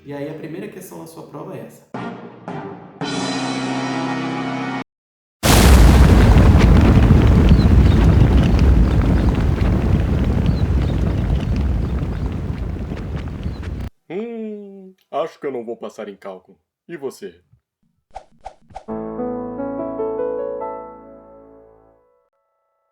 E aí a primeira questão da sua prova é essa. Acho que eu não vou passar em cálculo. E você?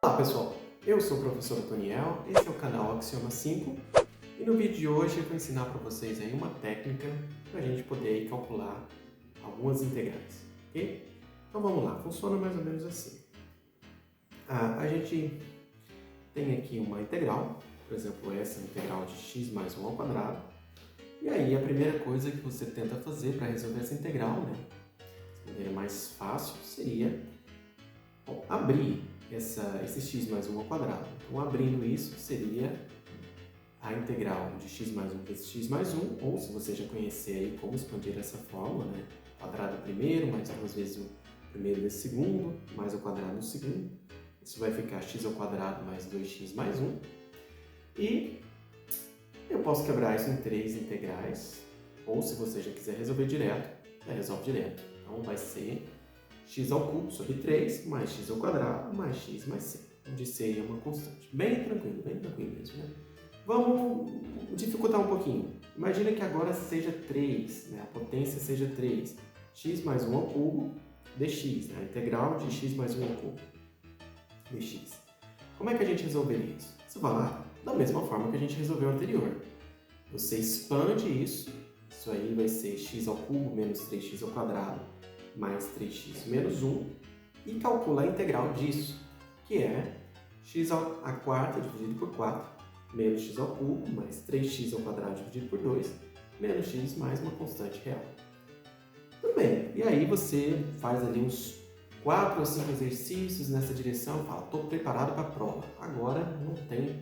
Olá pessoal, eu sou o professor Antoniel, esse é o canal Axioma 5 e no vídeo de hoje eu vou ensinar para vocês aí uma técnica para a gente poder aí calcular algumas integrais, ok? Então vamos lá, funciona mais ou menos assim. A gente tem aqui uma integral, por exemplo, essa integral de x mais 1 ao quadrado, e aí a primeira coisa que você tenta fazer para resolver essa integral, né, de maneira mais fácil, seria abrir esse x mais 1 ao quadrado. Então, abrindo isso, seria a integral de x mais 1 vezes x mais 1, ou se você já conhecer aí como expandir essa fórmula, né? Quadrado primeiro, mais 2 vezes o primeiro vezes o segundo, mais o quadrado no segundo. Isso vai ficar x ao quadrado mais 2x mais 1. E eu posso quebrar isso em 3 integrais, ou se você já quiser resolver direto, resolve direto. Então, vai ser x ao cubo sobre 3 mais x ao quadrado mais x mais c, onde c é uma constante. Bem tranquilo mesmo, né? Vamos dificultar um pouquinho. Imagina que agora seja 3, né? A potência seja 3. X mais 1 ao cubo dx, né? A integral de x mais 1 ao cubo dx. Como é que a gente resolveria isso? Você vai lá da mesma forma que a gente resolveu o anterior. Você expande isso aí vai ser x ao cubo menos 3x ao quadrado mais 3x menos 1, e calcula a integral disso, que é x à quarta dividido por 4, menos x ao cubo, mais 3x ao quadrado dividido por 2, menos x mais uma constante real. Tudo bem, e aí você faz ali uns 4 ou 5 exercícios nessa direção e fala, estou preparado para a prova, agora não tem,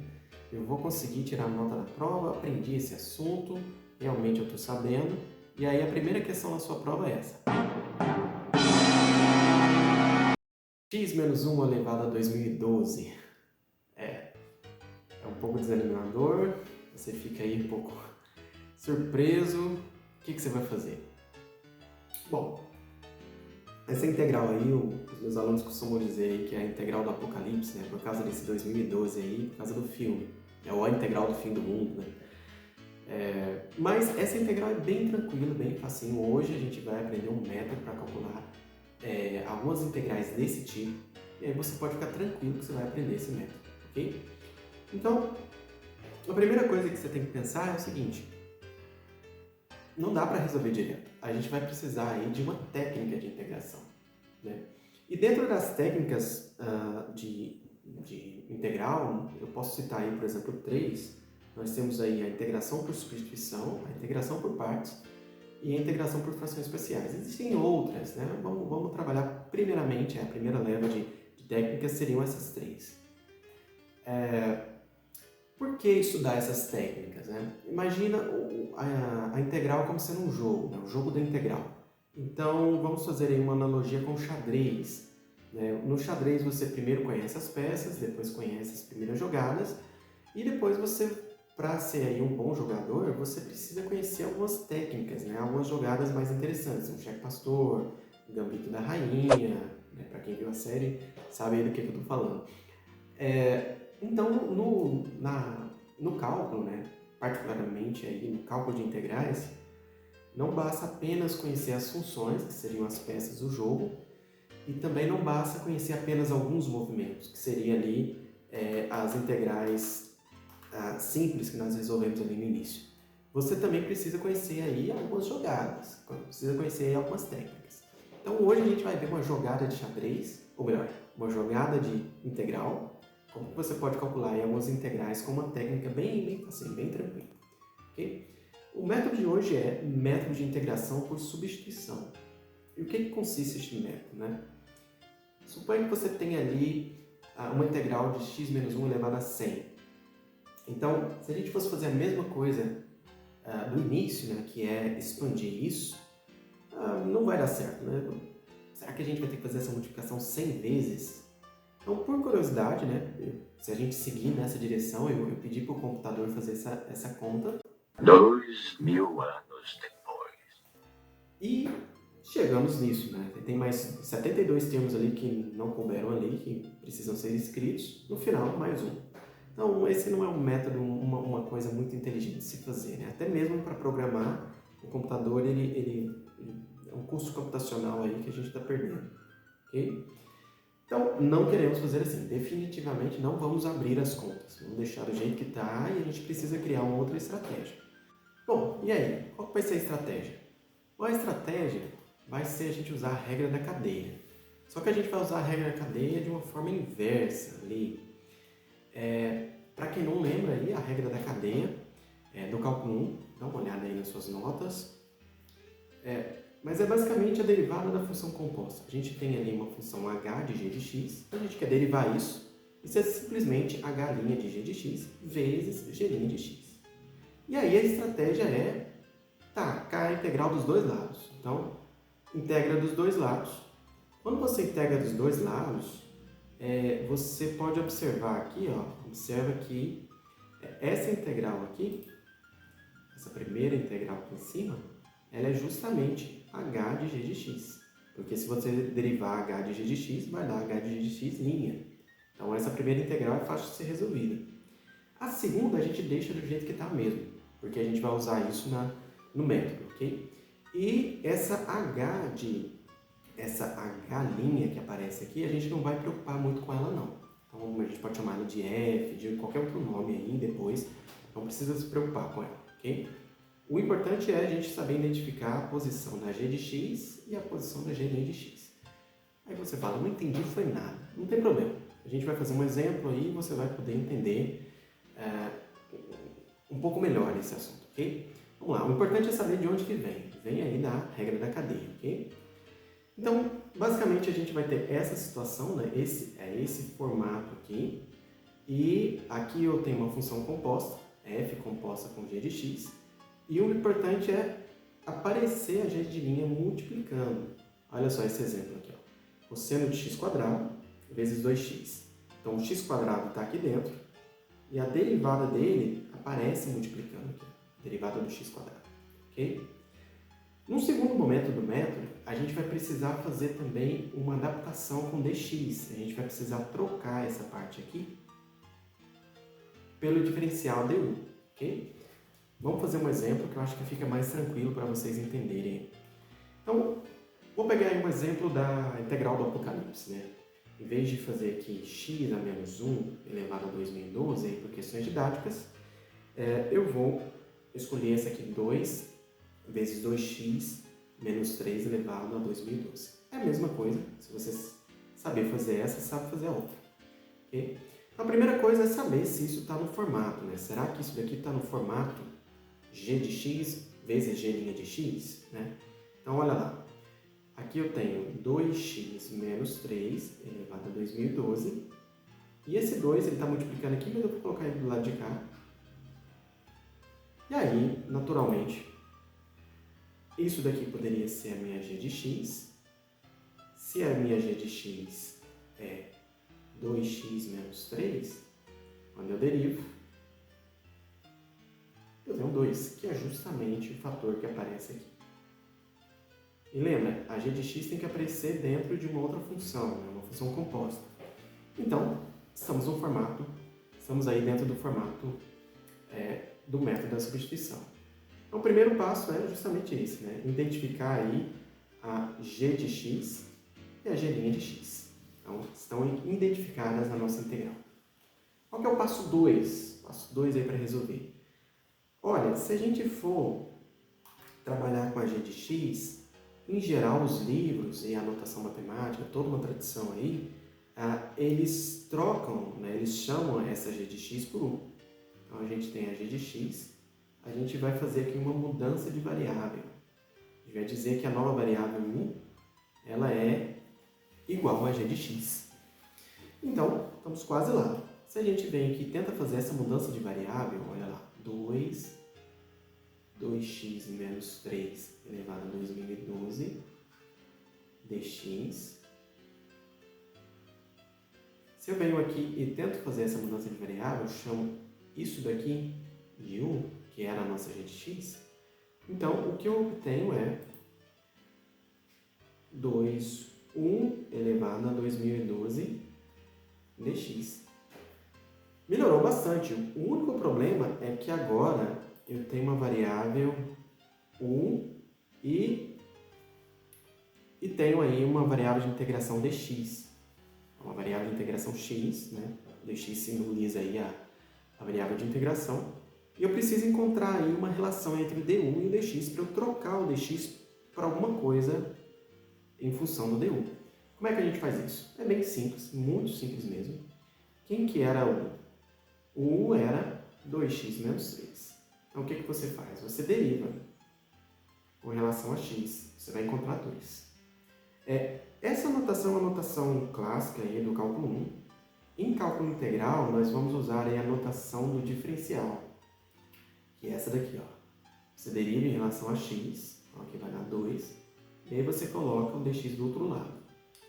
eu vou conseguir tirar nota na prova, aprendi esse assunto, realmente eu estou sabendo, e aí a primeira questão da sua prova é essa. X menos 1 elevado a 2012. É um pouco desanimador, você fica aí um pouco surpreso. O que você vai fazer? Bom, essa integral aí, os meus alunos costumam dizer aí que é a integral do apocalipse, né? Por causa desse 2012 aí, por causa do filme. É a integral do fim do mundo, né? Mas essa integral é bem tranquila, bem facinho. Hoje a gente vai aprender um método para calcular algumas integrais desse tipo, e aí você pode ficar tranquilo que você vai aprender esse método, ok? Então, a primeira coisa que você tem que pensar é o seguinte, não dá para resolver direto, a gente vai precisar aí de uma técnica de integração, né? E dentro das técnicas de integral, eu posso citar aí, por exemplo, 3, nós temos aí a integração por substituição, a integração por partes, e a integração por frações especiais. Existem outras, né? Vamos trabalhar primeiramente, a primeira leva de técnicas seriam essas 3. Por que estudar essas técnicas, né? Imagina a integral como sendo um jogo, né? O jogo da integral. Então, vamos fazer aí uma analogia com o xadrez, né? No xadrez você primeiro conhece as peças, depois conhece as primeiras jogadas, e depois você, para ser aí um bom jogador, você precisa conhecer algumas técnicas, né? Algumas jogadas mais interessantes, um cheque pastor, o gambito da rainha, né? Para quem viu a série sabe aí do que eu estou falando. Então, no cálculo, né? Particularmente aí no cálculo de integrais, não basta apenas conhecer as funções, que seriam as peças do jogo, e também não basta conhecer apenas alguns movimentos, que seria ali as integrais simples que nós resolvemos ali no início. Você também precisa conhecer aí algumas jogadas, precisa conhecer aí algumas técnicas. Então hoje a gente vai ver uma jogada de xadrez, ou melhor, uma jogada de integral, como você pode calcular aí algumas integrais com uma técnica bem fácil, bem tranquila. Okay? O método de hoje é método de integração por substituição. E o que consiste este método, né? Suponha que você tem ali uma integral de x menos 1 elevado a 100. Então, se a gente fosse fazer a mesma coisa do início, né, que é expandir isso, não vai dar certo, né? Será que a gente vai ter que fazer essa multiplicação 100 vezes? Então, por curiosidade, né, se a gente seguir nessa direção, eu pedi para o computador fazer essa conta. 2000 anos E chegamos nisso, né? Tem mais 72 termos ali que não couberam ali, que precisam ser escritos. No final, mais um. Então, esse não é um método, uma coisa muito inteligente de se fazer, né? Até mesmo para programar, o computador, ele é um custo computacional aí que a gente está perdendo, ok? Então, não queremos fazer assim. Definitivamente não vamos abrir as contas. Vamos deixar do jeito que está e a gente precisa criar uma outra estratégia. Bom, e aí? Qual que vai ser a estratégia? Bom, a estratégia vai ser a gente usar a regra da cadeia. Só que a gente vai usar a regra da cadeia de uma forma inversa ali. Para quem não lembra aí, a regra da cadeia do cálculo 1, dá uma olhada aí nas suas notas. Mas é basicamente a derivada da função composta. A gente tem ali uma função h de g de x, a gente quer derivar isso, isso é simplesmente h' de g de x vezes g' de x. E aí a estratégia é tacar a integral dos dois lados. Então, integra dos dois lados. Quando você integra dos dois lados, você pode observar aqui, ó, observa que essa integral aqui, essa primeira integral aqui em cima, ela é justamente h de g de x. Porque se você derivar h de g de x, vai dar h de g de x linha. Então essa primeira integral é fácil de ser resolvida. A segunda a gente deixa do jeito que está mesmo, porque a gente vai usar isso no método, ok? E essa h linha que aparece aqui, a gente não vai preocupar muito com ela não. Então a gente pode chamar ela de f, de qualquer outro nome aí depois, não precisa se preocupar com ela, ok? O importante é a gente saber identificar a posição da g de x e a posição da g' de x. Aí você fala, não entendi, foi nada. Não tem problema. A gente vai fazer um exemplo aí e você vai poder entender um pouco melhor esse assunto, ok? Vamos lá, o importante é saber de onde que vem. Vem aí da regra da cadeia, ok? Então, basicamente a gente vai ter essa situação, né? Esse formato aqui. E aqui eu tenho uma função composta, f composta com g de x. E o importante é aparecer a g de linha multiplicando. Olha só esse exemplo aqui, ó. Cosseno de x quadrado vezes 2x. Então, o x quadrado está aqui dentro e a derivada dele aparece multiplicando aqui. Derivada do x quadrado, ok? No segundo momento do método, a gente vai precisar fazer também uma adaptação com dx. A gente vai precisar trocar essa parte aqui pelo diferencial du, ok? Vamos fazer um exemplo que eu acho que fica mais tranquilo para vocês entenderem. Então, vou pegar aí um exemplo da integral do apocalipse, né? Em vez de fazer aqui x a menos 1 elevado a 2012, aí por questões didáticas, eu vou escolher essa aqui, 2 vezes 2x menos 3 elevado a 2012. É a mesma coisa, se você saber fazer essa, sabe fazer a outra. Okay? Então, a primeira coisa é saber se isso está no formato, né? Será que isso daqui está no formato g de x vezes g' de x? Né? Então, olha lá. Aqui eu tenho 2x menos 3 elevado a 2012. E esse 2 ele está multiplicando aqui, mas eu vou colocar ele do lado de cá. E aí, naturalmente, isso daqui poderia ser a minha g de x. Se a minha g de x é 2x menos 3, quando eu derivo, eu tenho 2, que é justamente o fator que aparece aqui. E lembra, a g de x tem que aparecer dentro de uma outra função, né? Uma função composta. Então, estamos aí dentro do formato do método da substituição. Então, o primeiro passo é justamente esse, né? Identificar aí a g de x e a g' de x. Então, estão identificadas na nossa integral. Qual que é o passo 2? Passo 2 aí para resolver. Olha, se a gente for trabalhar com a g de x, em geral os livros e a notação matemática, toda uma tradição aí, eles trocam, né, eles chamam essa g de x por 1. Então a gente tem a g de x, a gente vai fazer aqui uma mudança de variável. A gente vai dizer que a nova variável 1, ela é igual a g de x. Então, estamos quase lá. Se a gente vem aqui e tenta fazer essa mudança de variável, olha lá, 2x menos 3 elevado a 2012 dx. Se eu venho aqui e tento fazer essa mudança de variável, eu chamo isso daqui de 1, que era a nossa g de x. Então, o que eu obtenho é 1 elevado a 2012 dx. Melhorou bastante. O único problema é que agora eu tenho uma variável 1 e tenho aí uma variável de integração dx. Uma variável de integração x, né? Dx simboliza aí a variável de integração. E eu preciso encontrar aí uma relação entre o d1 e o dx para eu trocar o dx para alguma coisa em função do d1. Como é que a gente faz isso? É bem simples, muito simples mesmo. Quem que era o 1? O 1 era 2x menos 3. Então, o que você faz? Você deriva com relação a x. Você vai encontrar 2. Essa notação é uma notação clássica aí do cálculo 1. Em cálculo integral, nós vamos usar aí a notação do diferencial, que é essa daqui, ó. Você deriva em relação a x, então aqui vai dar 2, e aí você coloca o dx do outro lado,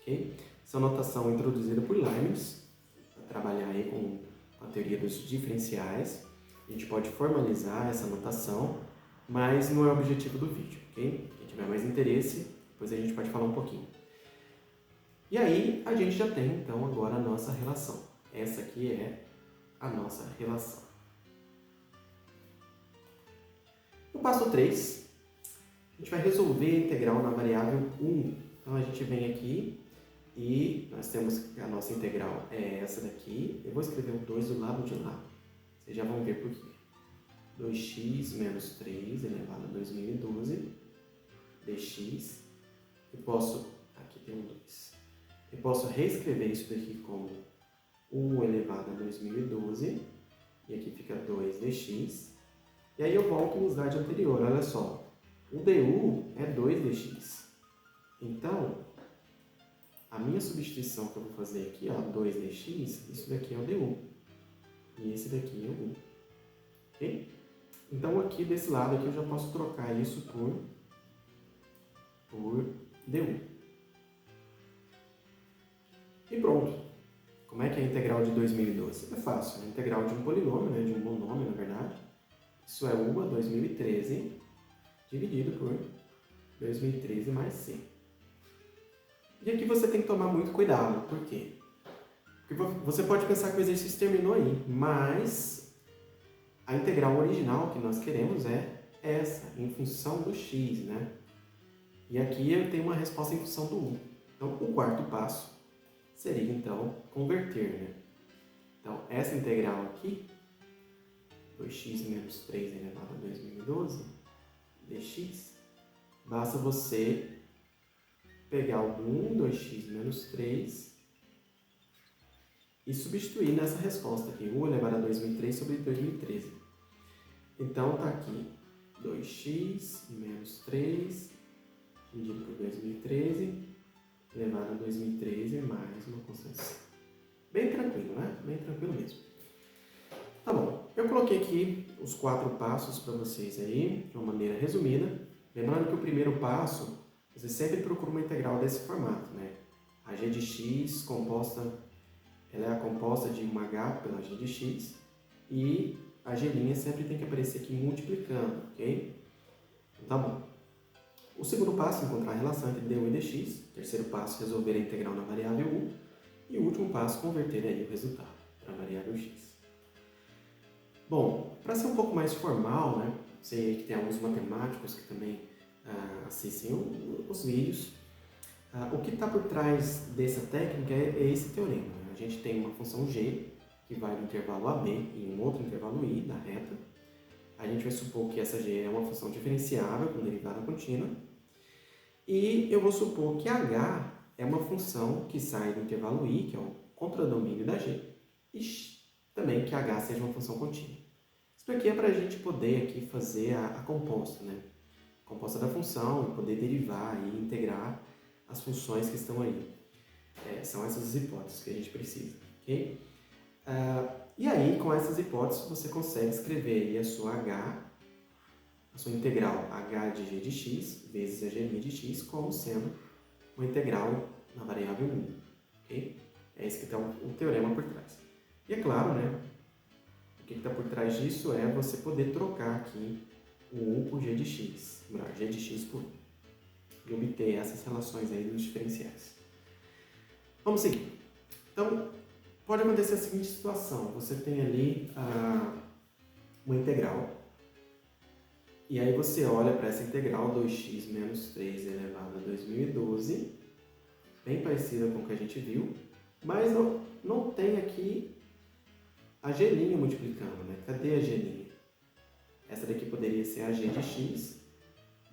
ok? Essa notação é introduzida por Leibniz, para trabalhar aí com a teoria dos diferenciais. A gente pode formalizar essa notação, mas não é o objetivo do vídeo, ok? Quem tiver mais interesse, depois a gente pode falar um pouquinho. E aí, a gente já tem, então, agora a nossa relação. Essa aqui é a nossa relação. No passo 3, a gente vai resolver a integral na variável 1. Então, a gente vem aqui e nós temos a nossa integral é essa daqui. Eu vou escrever o 2 do lado de lá. Vocês já vão ver por quê. 2x menos 3 elevado a 2012 dx. Eu posso... Aqui tem um 2. Eu posso reescrever isso daqui como 1 elevado a 2012. E aqui fica 2 dx. E aí eu volto no slide anterior. Olha só. O du é 2 dx. Então, a minha substituição que eu vou fazer aqui, ó, 2 dx, isso daqui é o du. E esse daqui é o 1. Ok? Então, aqui desse lado aqui eu já posso trocar isso por du. E pronto. Como é que é a integral de 2012? É fácil. É a integral de um polinômio, né, de um monômio, na verdade. Isso é 1 a 2013 dividido por 2013 mais c. E aqui você tem que tomar muito cuidado. Por quê? Porque você pode pensar que o exercício terminou aí, mas a integral original que nós queremos é essa, em função do x, né? E aqui eu tenho uma resposta em função do 1. Então, o quarto passo seria, então, converter, né? Então, essa integral aqui, 2x menos 3 elevado a 2012, dx, basta você pegar o 1, 2x menos 3 e substituir nessa resposta aqui, 1 elevado a 2003 sobre 2013. Então, está aqui 2x menos 3 dividido por 2013 elevado a 2013 mais uma constante. Bem tranquilo, né? Bem tranquilo mesmo. Tá bom, eu coloquei aqui os 4 passos para vocês aí, de uma maneira resumida. Lembrando que o primeiro passo, você sempre procura uma integral desse formato, né? A g de x composta, ela é composta de uma h pela g de x e a g' sempre tem que aparecer aqui multiplicando, ok? Então, tá bom. O segundo passo, encontrar a relação entre du e dx. O terceiro passo, resolver a integral na variável 1. E o último passo, converter aí o resultado para a variável x. Bom, para ser um pouco mais formal, né? Sei que tem alguns matemáticos que também assistem os vídeos. O que está por trás dessa técnica é esse teorema. Né? A gente tem uma função g, que vai no intervalo AB e um outro intervalo I da reta. A gente vai supor que essa g é uma função diferenciável com derivada contínua. E eu vou supor que h é uma função que sai do intervalo I, que é o contradomínio da g, e também que h seja uma função contínua. Isso aqui é para a gente poder aqui fazer a composta, né? A composta da função e poder derivar e integrar as funções que estão aí. São essas hipóteses que a gente precisa, ok? E aí, com essas hipóteses, você consegue escrever aí a sua integral h de g de x vezes a g' de x como sendo uma integral na variável 1, ok? É esse que está o teorema por trás. E é claro, né? O que está por trás disso é você poder trocar aqui o 1 por g de x, melhor, g de x por 1. de obter essas relações aí dos diferenciais. Vamos seguir. Então, pode acontecer a seguinte situação. Você tem ali uma integral. E aí você olha para essa integral 2x menos 3 elevado a 2012, bem parecida com o que a gente viu, mas não tem aqui a g' multiplicando, né? Cadê a g'? Essa daqui poderia ser a g de x,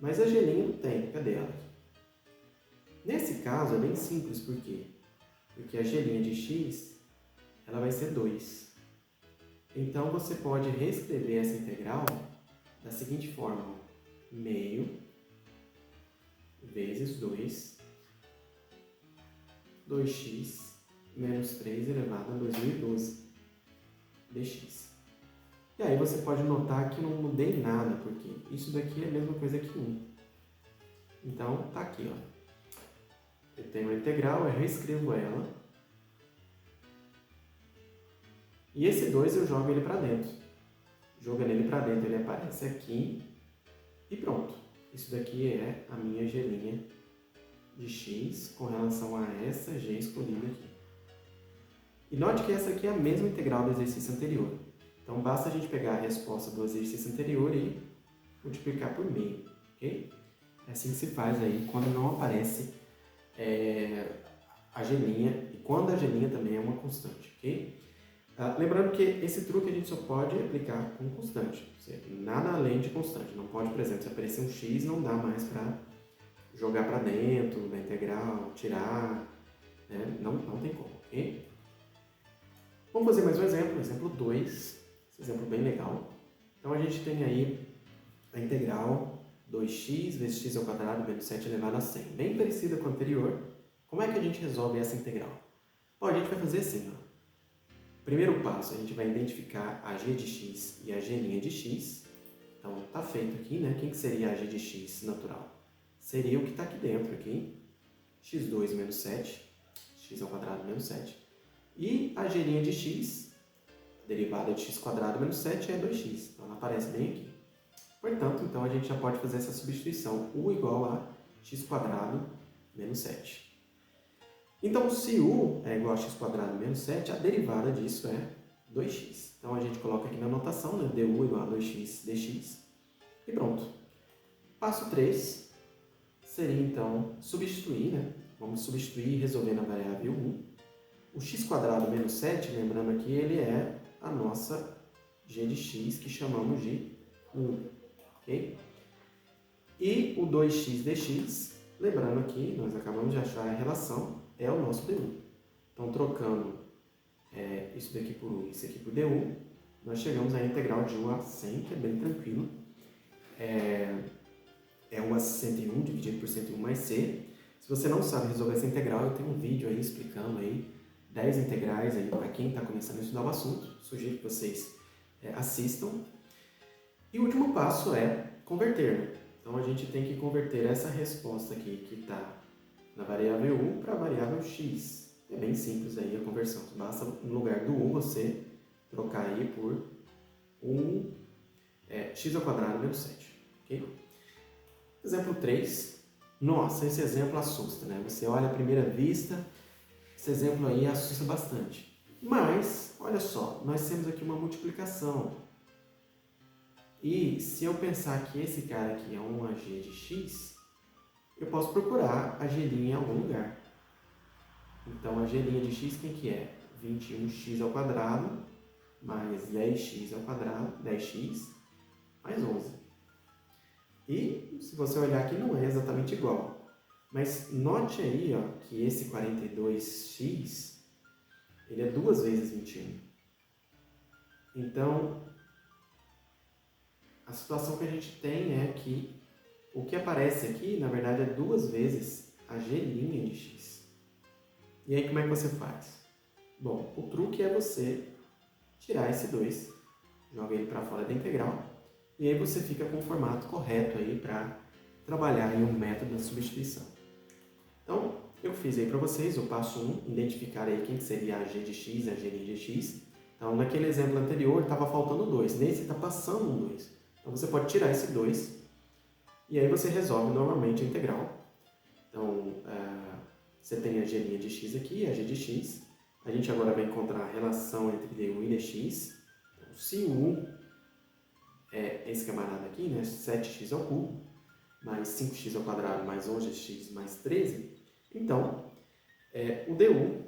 mas a g' não tem. Cadê ela? Nesse caso é bem simples, por quê? Porque a g' de x ela vai ser 2. Então você pode reescrever essa integral da seguinte forma: meio vezes 2x menos 3 elevado a 2012 dx. E aí você pode notar que não mudei nada, porque isso daqui é a mesma coisa que 1. Então, tá aqui, ó. Eu tenho a integral, eu reescrevo ela. E esse 2 eu jogo ele para dentro. Jogando ele para dentro, ele aparece aqui. E pronto. Isso daqui é a minha g' de x com relação a essa g escolhida aqui. E note que essa aqui é a mesma integral do exercício anterior. Então, basta a gente pegar a resposta do exercício anterior e multiplicar por meio, ok? É assim que se faz aí quando não aparece a g' e quando a g' também é uma constante, ok? Lembrando que esse truque a gente só pode aplicar com constante, ou seja, nada além de constante. Não pode, por exemplo, se aparecer um x, não dá mais para jogar para dentro da integral, tirar, né? Não tem como, ok? Vamos fazer mais um exemplo 2, esse exemplo bem legal. Então a gente tem aí a integral 2x vezes x ao quadrado menos 7 elevado a 100, bem parecida com a anterior. Como é que a gente resolve essa integral? Bom, a gente vai fazer assim, ó. Primeiro passo, a gente vai identificar a g de x e a g' de x. Então, tá feito aqui, né? Quem que seria a g de x natural? Seria o que está aqui dentro, aqui. x2 menos 7, x ao quadrado menos 7. E a g' de x, a derivada de x quadrado menos 7 é 2x. Então, ela aparece bem aqui. Portanto, então, a gente já pode fazer essa substituição. U igual a x quadrado menos 7. Então, se u é igual a x quadrado menos 7, a derivada disso é 2x. Então, a gente coloca aqui na notação, né? du igual a 2x dx. E pronto. Passo 3 seria, então, substituir, né? Vamos substituir e resolver na variável 1. O x quadrado menos 7, lembrando aqui, ele é a nossa g de x, que chamamos de 1. Ok? E o 2x dx, lembrando aqui, nós acabamos de achar a relação, é o nosso du. Então, trocando isso daqui por u e isso aqui por du, nós chegamos à integral de 1 a 100, que é bem tranquilo. É 1 a 101 dividido por 101 mais c. Se você não sabe resolver essa integral, eu tenho um vídeo aí explicando aí 10 integrais aí para quem está começando a estudar o assunto. Sugiro que vocês assistam. E o último passo é converter, né? Então, a gente tem que converter essa resposta aqui, que está na variável u, para a variável x. É bem simples aí a conversão. Basta, no lugar do u, você trocar aí por x ao quadrado menos 7. Okay? Exemplo 3. Nossa, esse exemplo assusta, né? Você olha à primeira vista, esse exemplo aí assusta bastante. Mas, olha só, nós temos aqui uma multiplicação. E se eu pensar que esse cara aqui é uma g de x, eu posso procurar a g' em algum lugar. Então, a g' de x, quem que é? 21x ao quadrado mais 10x ao quadrado, 10x, mais 11. E, se você olhar aqui, não é exatamente igual. Mas note aí, ó, que esse 42x, ele é 2 vezes 21. Então, a situação que a gente tem é que o que aparece aqui, na verdade, é 2 vezes a g' de x. E aí, como é que você faz? Bom, o truque é você tirar esse 2, joga ele para fora da integral, e aí você fica com o formato correto aí para trabalhar em um método de substituição. Então, eu fiz aí para vocês o passo 1, identificar aí quem seria a g de x e a g' de x. Então, naquele exemplo anterior, estava faltando 2, nesse está passando um 2. Então, você pode tirar esse 2, e aí você resolve normalmente a integral. Então, você tem a g' de x aqui, a g de x. A gente agora vai encontrar a relação entre du e dx. Então, se o u é esse camarada aqui, né, 7x ao cubo, mais 5x ao quadrado, mais 11x, mais 13, então, o du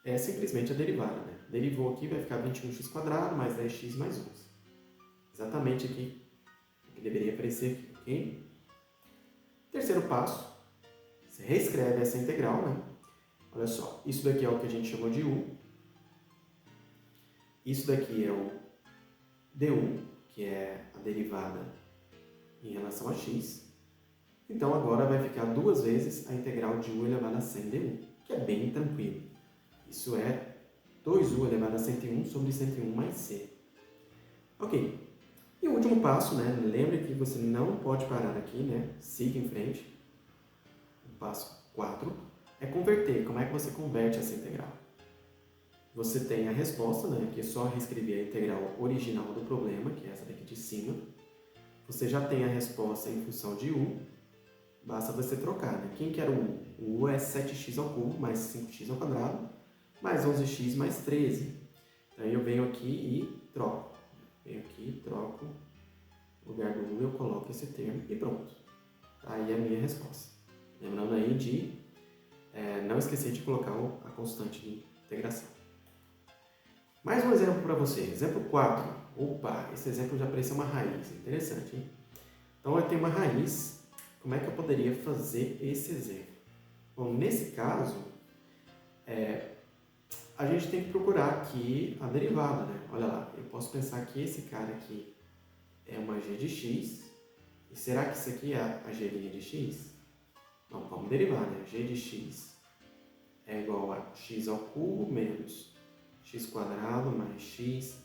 é simplesmente a derivada, né? Derivou aqui, vai ficar 21x quadrado, mais 10x, mais 11. Exatamente aqui o que deveria aparecer aqui, ok? Terceiro passo, você reescreve essa integral, né? Olha só, isso daqui é o que a gente chamou de u. Isso daqui é o du, que é a derivada em relação a x. Então, agora vai ficar duas vezes a integral de u elevado a 100 du, que é bem tranquilo. Isso é 2u elevado a 101 sobre 101 mais c. Ok. E o último passo, né? Lembre que você não pode parar aqui, né? Siga em frente. O passo 4 é converter. Como é que você converte essa integral? Você tem a resposta, né? Que é só reescrever a integral original do problema, que é essa daqui de cima. Você já tem a resposta em função de u. Basta você trocar, né? Quem que era o u? O u é 7x ao cubo mais 5x ao quadrado, mais 11x mais 13. Então, eu venho aqui e troco. Venho aqui, troco. No lugar do u, eu coloco esse termo e pronto. Aí é a minha resposta. Lembrando aí de não esquecer de colocar a constante de integração. Mais um exemplo para você. Exemplo 4. Opa, esse exemplo já apareceu uma raiz. Interessante, hein? Então, eu tenho uma raiz. Como é que eu poderia fazer esse exemplo? Bom, nesse caso, a gente tem que procurar aqui a derivada, né? Olha lá, eu posso pensar que esse cara aqui é uma g de x. E será que isso aqui é a g' de x? Não, vamos derivar, né? G de x é igual a x ao cubo menos x quadrado mais x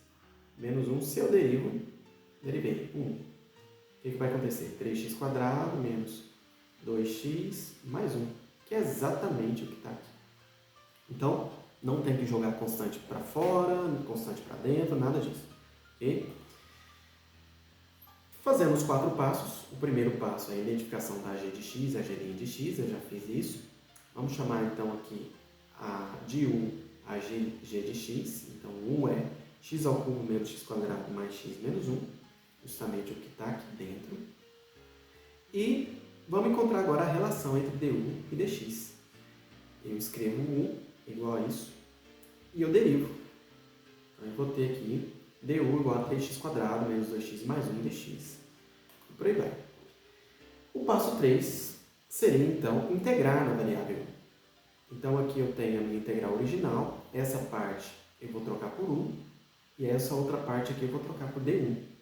menos 1. Se eu derivei 1. O que vai acontecer? 3x quadrado menos 2x mais 1, que é exatamente o que está aqui. Então, não tem que jogar constante para fora, constante para dentro, nada disso. Ok? Fazendo os 4 passos, o primeiro passo é a identificação da g de x, a g' de x, eu já fiz isso. Vamos chamar então aqui de u a g de x. Então, u é x ao cubo menos x quadrado mais x menos 1, justamente o que está aqui dentro. E vamos encontrar agora a relação entre du e dx. Eu escrevo u igual a isso e eu derivo. Então, eu vou ter aqui du igual a 3x quadrado menos 2x mais 1 dx. E por aí vai. O passo 3 seria, então, integrar na variável. Então, aqui eu tenho a minha integral original. Essa parte eu vou trocar por u. E essa outra parte aqui eu vou trocar por du.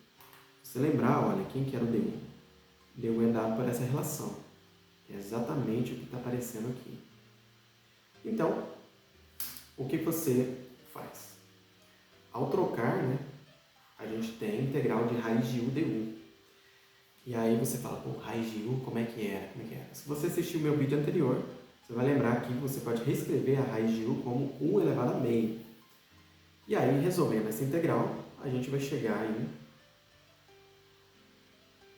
Se você lembrar, olha, quem que era o du? Du é dado por essa relação. É exatamente o que está aparecendo aqui. Então, o que você faz? Ao trocar, né, a gente tem a integral de raiz de u du. E aí você fala, pô, raiz de u, como é que era? Se você assistiu o meu vídeo anterior, você vai lembrar que você pode reescrever a raiz de u como 1 elevado a meio. E aí, resolvendo essa integral, a gente vai chegar em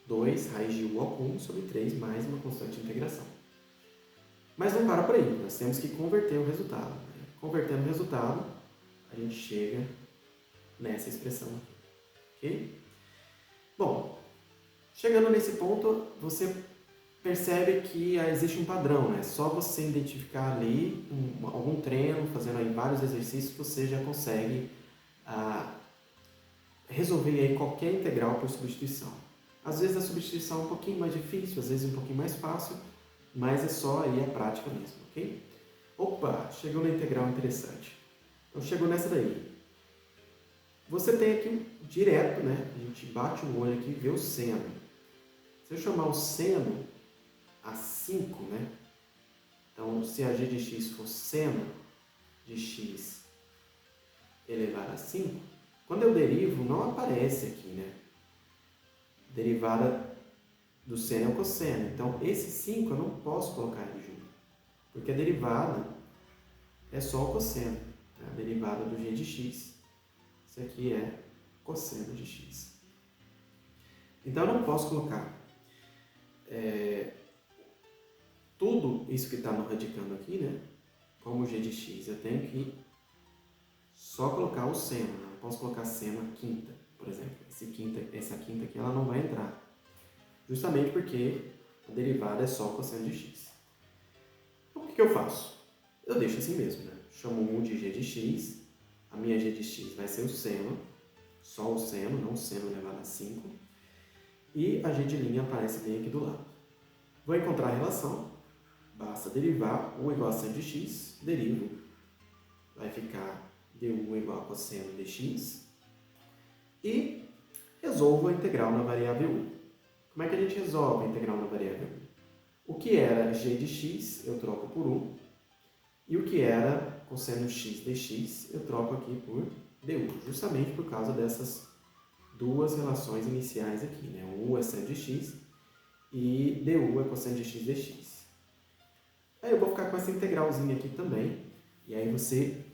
2 raiz de u ao cubo sobre 3 mais uma constante de integração. Mas não para por aí, nós temos que converter o resultado. Convertendo o resultado, a gente chega nessa expressão aqui. Ok? Bom, chegando nesse ponto, você percebe que existe um padrão, né? Só você identificar ali algum treino, fazendo aí vários exercícios, você já consegue resolver aí qualquer integral por substituição. Às vezes a substituição é um pouquinho mais difícil, às vezes um pouquinho mais fácil, mas é só aí a prática mesmo, ok? Opa, chegou na integral interessante. Então chegou nessa daí. Você tem aqui direto, né? A gente bate o olho aqui e vê o seno. Se eu chamar o seno a 5, né? Então, se a g de x for seno de x elevado a 5, quando eu derivo, não aparece aqui, né? Derivada do seno é o cosseno. Então, esse 5 eu não posso colocar ele junto, porque a derivada é só o cosseno. Né? A derivada do g de x, isso aqui é cosseno de x. Então, eu não posso colocar tudo isso que está no radicando aqui, né? Como g de x, eu tenho que só colocar o seno, né? Eu posso colocar seno à quinta, por exemplo. Essa quinta aqui ela não vai entrar, justamente porque a derivada é só o cosseno de x. Então, o que eu faço? Eu deixo assim mesmo, né? Chamo 1 de g de x, a minha g de x vai ser o seno, só o seno, não o seno elevado a 5, e a g de linha aparece bem aqui do lado. Vou encontrar a relação, basta derivar 1 igual a seno de x, derivo, vai ficar d1 igual a cosseno de x, e resolvo a integral na variável 1. Como é que a gente resolve a integral na variável 1? O que era g de x, eu troco por 1, e o que era cosseno x dx, eu troco aqui por du, justamente por causa dessas duas relações iniciais aqui, né? O 1 é seno de x e du é cosseno de x dx. Aí eu vou ficar com essa integralzinha aqui também, e aí se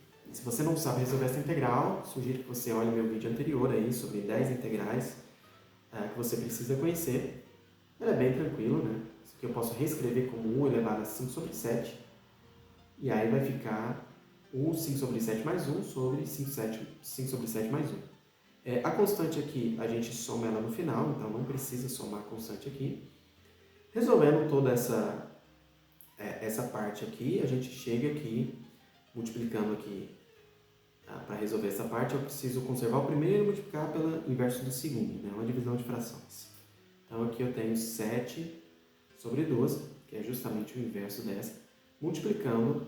você não sabe resolver essa integral, sugiro que você olhe meu vídeo anterior aí sobre 10 integrais que você precisa conhecer. Ela é bem tranquila, né? Isso aqui eu posso reescrever como 1 elevado a 5 sobre 7, e aí vai ficar 5 sobre 7 mais 1 sobre 5 sobre 7 mais 1. A constante aqui, a gente soma ela no final, então não precisa somar a constante aqui. Resolvendo toda essa parte aqui, a gente chega aqui, multiplicando aqui, para resolver essa parte, eu preciso conservar o primeiro e multiplicar pelo inverso do segundo, né? Uma divisão de frações. Então aqui eu tenho 7 sobre 12, que é justamente o inverso dessa, multiplicando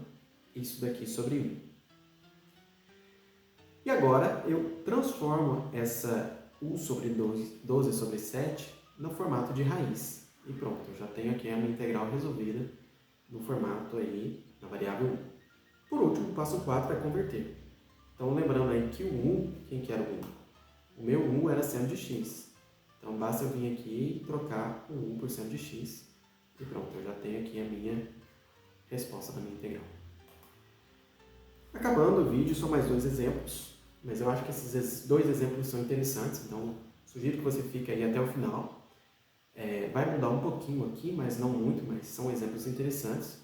isso daqui sobre 1. E agora eu transformo essa 1 sobre 12 sobre 7 no formato de raiz. E pronto, eu já tenho aqui a minha integral resolvida no formato aí da variável 1. Por último, o passo 4 é converter. Então lembrando aí que o 1, quem que era o 1? O meu 1 era seno de x. Então basta eu vir aqui e trocar o 1 por seno de x. E pronto, eu já tenho aqui a minha resposta da minha integral. Acabando o vídeo, são mais 2 exemplos, mas eu acho que esses 2 exemplos são interessantes, então sugiro que você fique aí até o final. Vai mudar um pouquinho aqui, mas não muito, mas são exemplos interessantes.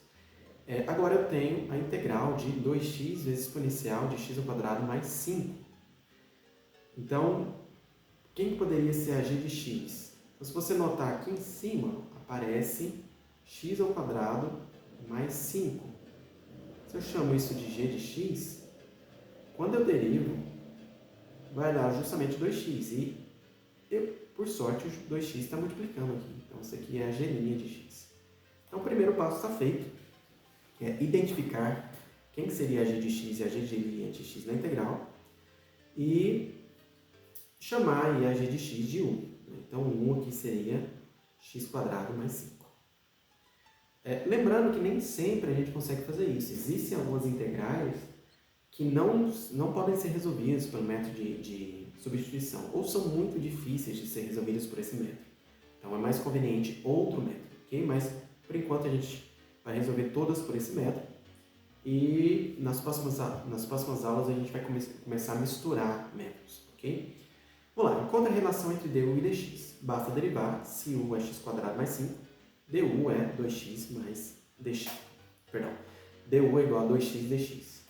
Agora eu tenho a integral de 2x vezes exponencial de x ao quadrado mais 5. Então, quem poderia ser a g de x? Então, se você notar aqui em cima, aparece x ao quadrado mais 5. Se eu chamo isso de g de x, quando eu derivo, vai dar justamente 2x. E, por sorte, o 2x está multiplicando aqui. Então, isso aqui é a g' de x. Então, o primeiro passo está feito, que é identificar quem que seria a g de x e a g de x na integral, e chamar aí a g de x de 1. Então, 1 aqui seria x² mais 5. Lembrando que nem sempre a gente consegue fazer isso. Existem algumas integrais que não podem ser resolvidas pelo método de substituição, ou são muito difíceis de ser resolvidas por esse método. Então, é mais conveniente outro método, ok? Mas, por enquanto, a gente vai resolver todas por esse método. E nas próximas aulas a gente vai começar a misturar métodos, ok? Vamos lá, encontra a relação entre du e dx. Basta derivar, se u é x² mais 5, du é 2x mais dx. Perdão, du é igual a 2x dx.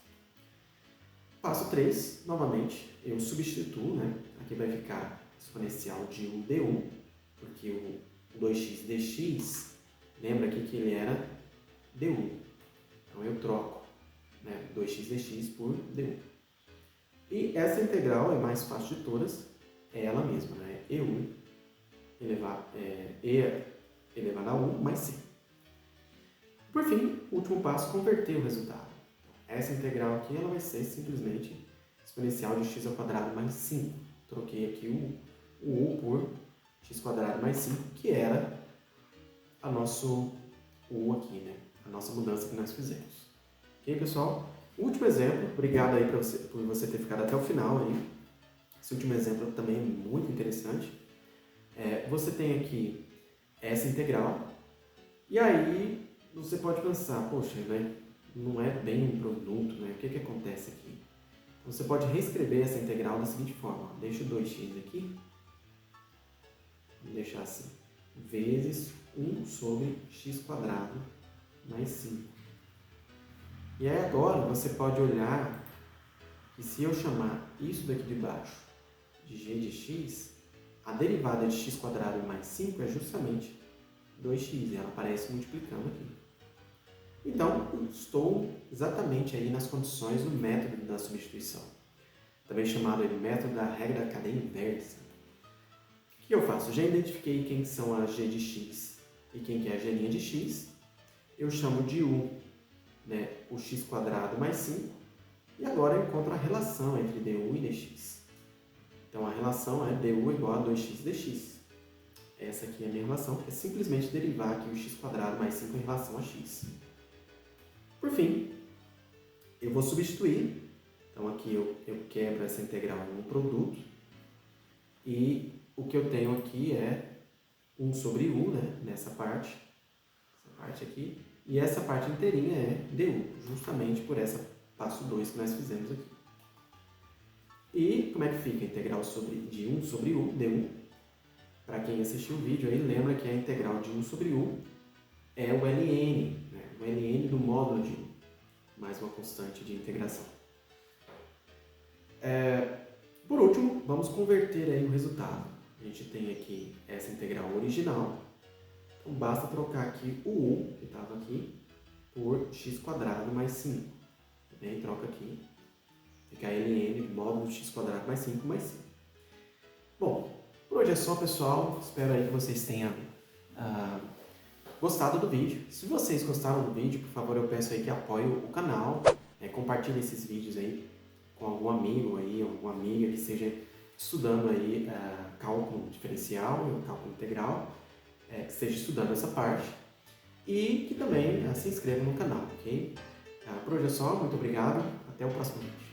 Passo 3, novamente, eu substituo, né? Aqui vai ficar exponencial de u du, porque o 2x dx, lembra aqui que ele era du. Então eu troco, né, 2x dx por du. E essa integral é mais fácil de todas, é ela mesma, né? E1 elevado a 1 mais 5. Por fim, o último passo, converter o resultado. Essa integral aqui ela vai ser simplesmente exponencial de x² mais 5. Troquei aqui o u por x² mais 5, que era a nosso u aqui, né? A nossa mudança que nós fizemos. Ok, pessoal? Último exemplo, obrigado aí por você ter ficado até o final aí. Esse último exemplo também é muito interessante. Você tem aqui essa integral, e aí você pode pensar, poxa, né, não é bem um produto, né? O que acontece aqui? Então, você pode reescrever essa integral da seguinte forma, deixa o 2x aqui, vou deixar assim, vezes 1 sobre x² mais 5. E aí agora você pode olhar que se eu chamar isso daqui de baixo de g de x, a derivada de x² mais 5 é justamente 2x, e ela aparece multiplicando aqui. Então, eu estou exatamente aí nas condições do método da substituição, também chamado de método da regra da cadeia inversa. O que eu faço? Já identifiquei quem são as g de x e quem que é a g' de x. Eu chamo de u, né, o x² mais 5, e agora eu encontro a relação entre du e dx. Então, a relação é du igual a 2x dx. Essa aqui é a minha relação, que é simplesmente derivar aqui o x² mais 5 em relação a x. Por fim, eu vou substituir. Então, aqui eu quebro essa integral em um produto. E o que eu tenho aqui é 1 sobre u, né, nessa parte. Essa parte aqui. E essa parte inteirinha é du, justamente por essa passo 2 que nós fizemos aqui. E como é que fica a integral de 1 sobre u, du? Para quem assistiu o vídeo aí, lembra que a integral de 1 sobre u é o ln, né? O ln do módulo de u, mais uma constante de integração. Por último, vamos converter aí o resultado. A gente tem aqui essa integral original, então basta trocar aqui o u, que estava aqui, por x² mais 5. Também troca aqui, fica ln módulo de x² mais 5 mais 5. Bom, por hoje é só, pessoal. Espero aí que vocês tenham gostado do vídeo. Se vocês gostaram do vídeo, por favor, eu peço aí que apoiem o canal, compartilhe esses vídeos aí com algum amigo aí, alguma amiga que esteja estudando aí cálculo diferencial e cálculo integral, que esteja estudando essa parte, e que também se inscreva no canal, ok? Por hoje é só, muito obrigado, até o próximo vídeo.